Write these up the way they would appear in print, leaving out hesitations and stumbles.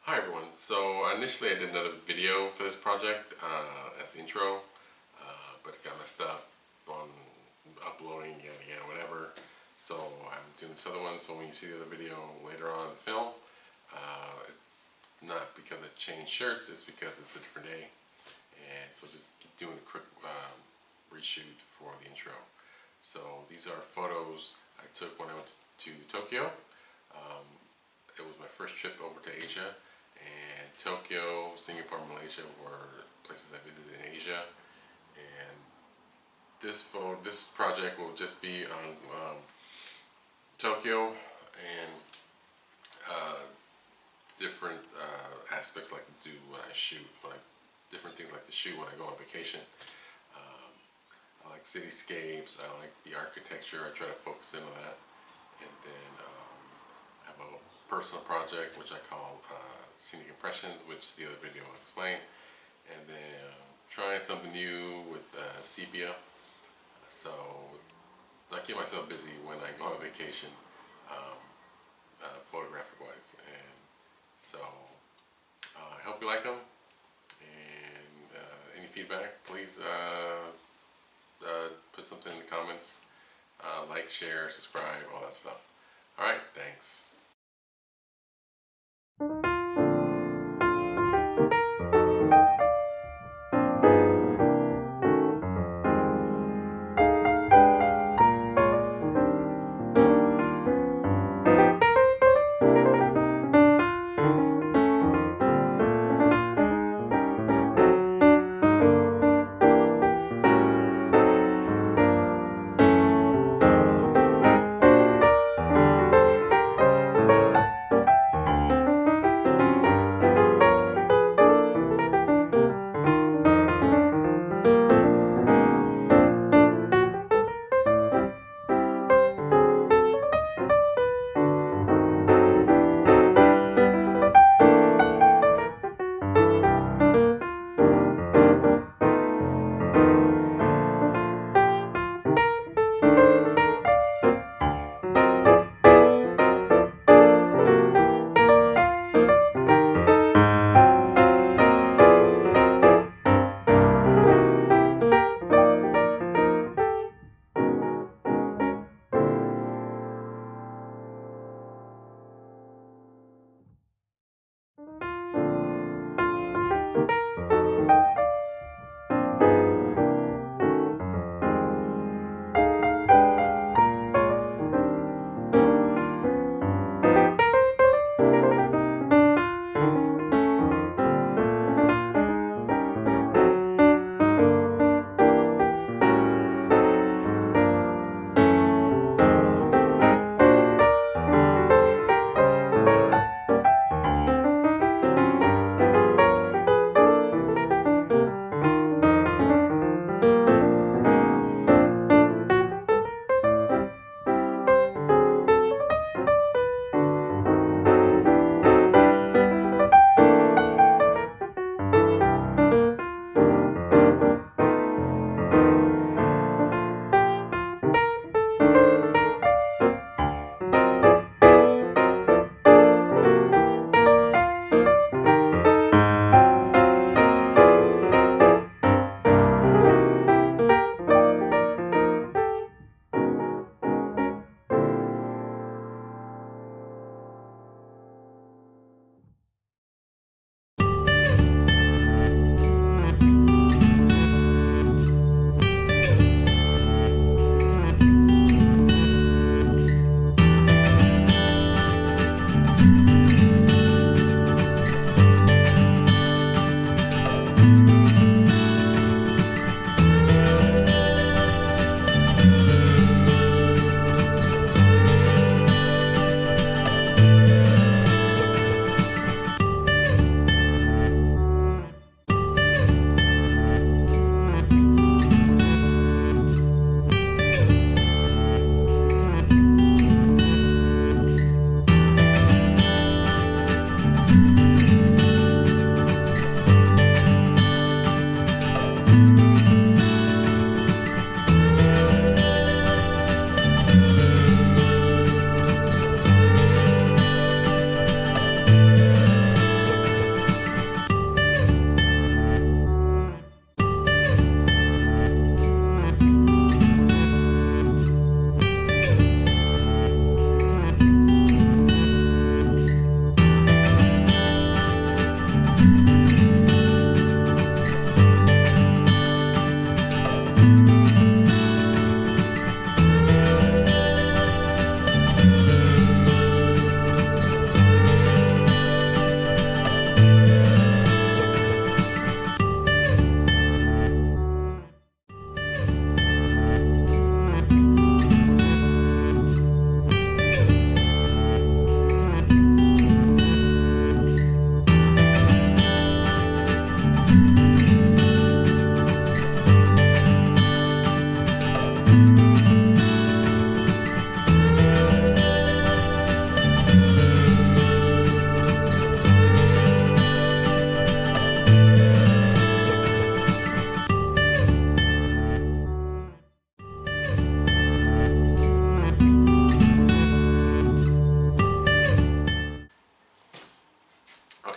Hi everyone. So initially I did another video for this project as the intro, but it got messed up on uploading, yada yada, whatever. So I'm doing this other one. So when you see the other video later on in the film, it's not because I changed shirts. It's because it's a different day, and so just doing a quick reshoot for the intro. So these are photos I took when I went to Tokyo. It was my first trip over to Asia, and Tokyo, Singapore, Malaysia were places I visited in Asia. And this project will just be on Tokyo and different aspects like to do when I shoot, different things like to shoot when I go on vacation. I like cityscapes. I like the architecture. I try to focus in on that, and then I have a personal project which I call Scenic Impressions, which the other video will explain. And then trying something new with sepia. So I keep myself busy when I go on vacation, photographic wise. And so I hope you like them. And any feedback, please put something in the comments. Like, share, subscribe, all that stuff. All right, thanks.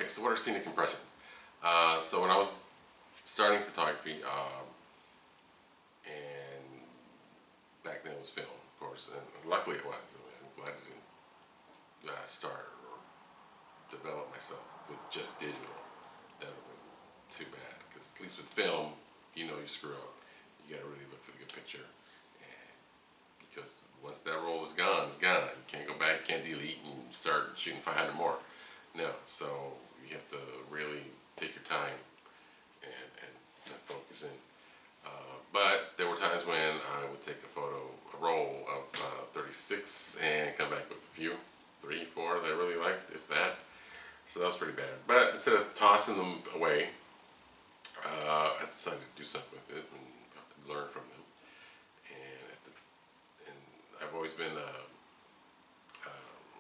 so what are scenic impressions? So when I was starting photography, and back then it was film, of course, and luckily it was. I mean, I'm glad I didn't start or develop myself with just digital. That would have been too bad, because at least with film, you know you screw up. You got to really look for the good picture, and because once that roll is gone, it's gone. You can't go back, can't delete, and start shooting 500 more. No, so you have to really take your time and focus in. But there were times when I would take a roll of 36 and come back with a few, 3, 4 that I really liked, if that. So that was pretty bad. But instead of tossing them away, I decided to do something with it and learn from them. And I've always been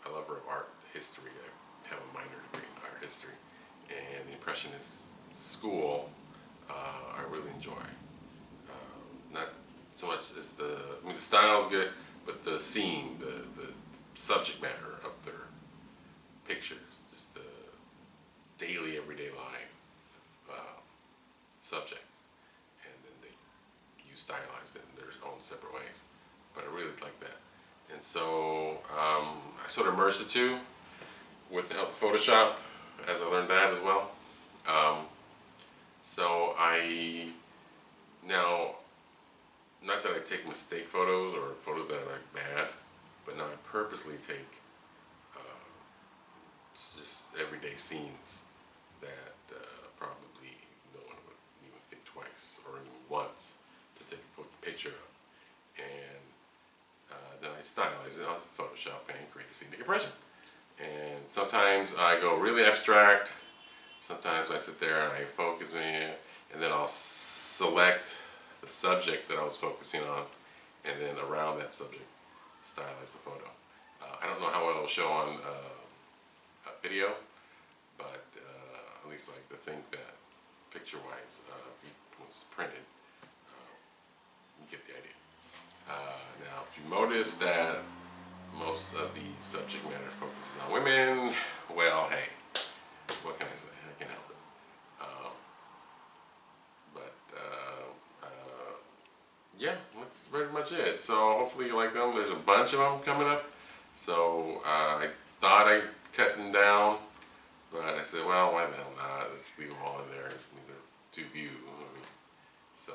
a lover of art history. I have a minor degree in art history, and the Impressionist school I really enjoy. Not so much as the style's good, but the scene, the subject matter of their pictures, just the daily, everyday life subjects, and then you stylize it in their own separate ways. But I really like that, and so I sort of merged the two with the help of Photoshop as I learned that as well. So I now, not that I take mistake photos or photos that are like bad, but now I purposely take just everyday scenes that probably no one would even think twice or even once to take a picture of. And then I stylize it on Photoshop and create a scenic impression. And sometimes I go really abstract. Sometimes I sit there and I focus in, and then I'll select the subject that I was focusing on, and then around that subject, stylize the photo. I don't know how well it'll show on a video, but at least I like to think that picture-wise, once it's printed, you get the idea. Now, if you notice that most of the subject matter focuses on women, well, hey, what can I say? I can't help it. Yeah, that's pretty much it. So hopefully you like them. There's a bunch of them coming up. So I thought I'd cut them down, but I said, well, why the hell not? Let's leave them all in there to view. So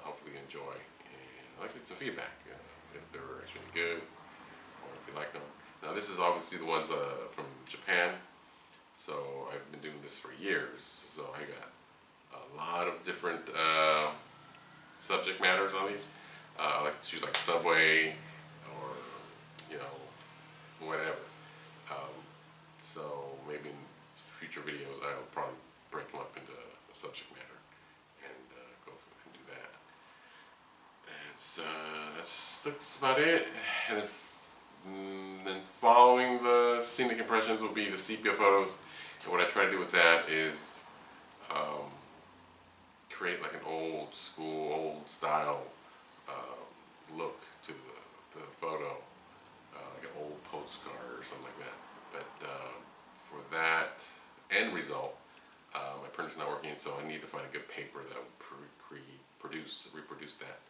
hopefully you enjoy, and I'd like to get some feedback if they're actually good or if you like them. Now this is obviously the ones from Japan. So I've been doing this for years. So I got a lot of different subject matters on these. I like to shoot like subway or whatever. So maybe in future videos I'll probably break them up into a subject matter and go and do that. And so that's about it. And then following the scenic impressions will be the sepia photos. And what I try to do with that is create like an old school, old style look to the photo, like an old postcard or something like that. But for that end result, my printer's not working, so I need to find a good paper that would reproduce that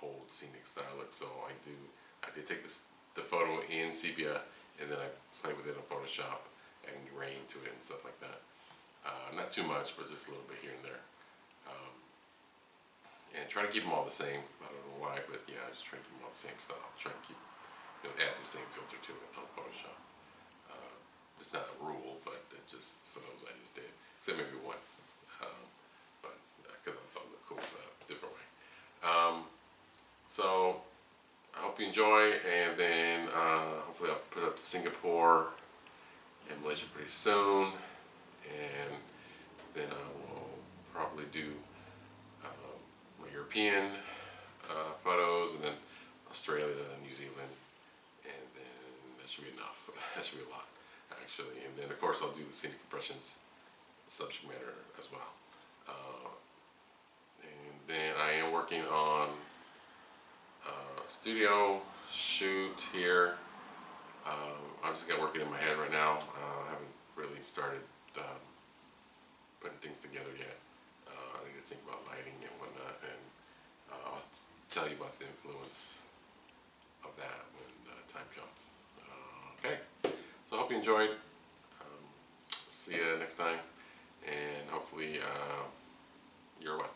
old scenic style look. So I did take the photo in sepia, and then I play with it in Photoshop, adding rain to it and stuff like that. Not too much, but just a little bit here and there. And try to keep them all the same. I don't know why, but yeah, I just try to keep them all the same style. Try to keep, add the same filter to it on Photoshop. It's not a rule, but it just for those I just did, except maybe one. But because I thought it looked cool a different way. So I hope you enjoy, and then hopefully I'll put up Singapore and Malaysia pretty soon, and then I will probably do my European photos, and then Australia and New Zealand, and then that should be enough. That should be a lot, actually. And then of course I'll do the scenic impressions subject matter as well. And then I am working on a studio shoot here. I'm just got working in my head right now. I haven't really started putting things together yet. I need to think about lighting and whatnot, and I'll tell you about the influence of that when time comes. Okay, so I hope you enjoyed. See you next time, and hopefully you're well.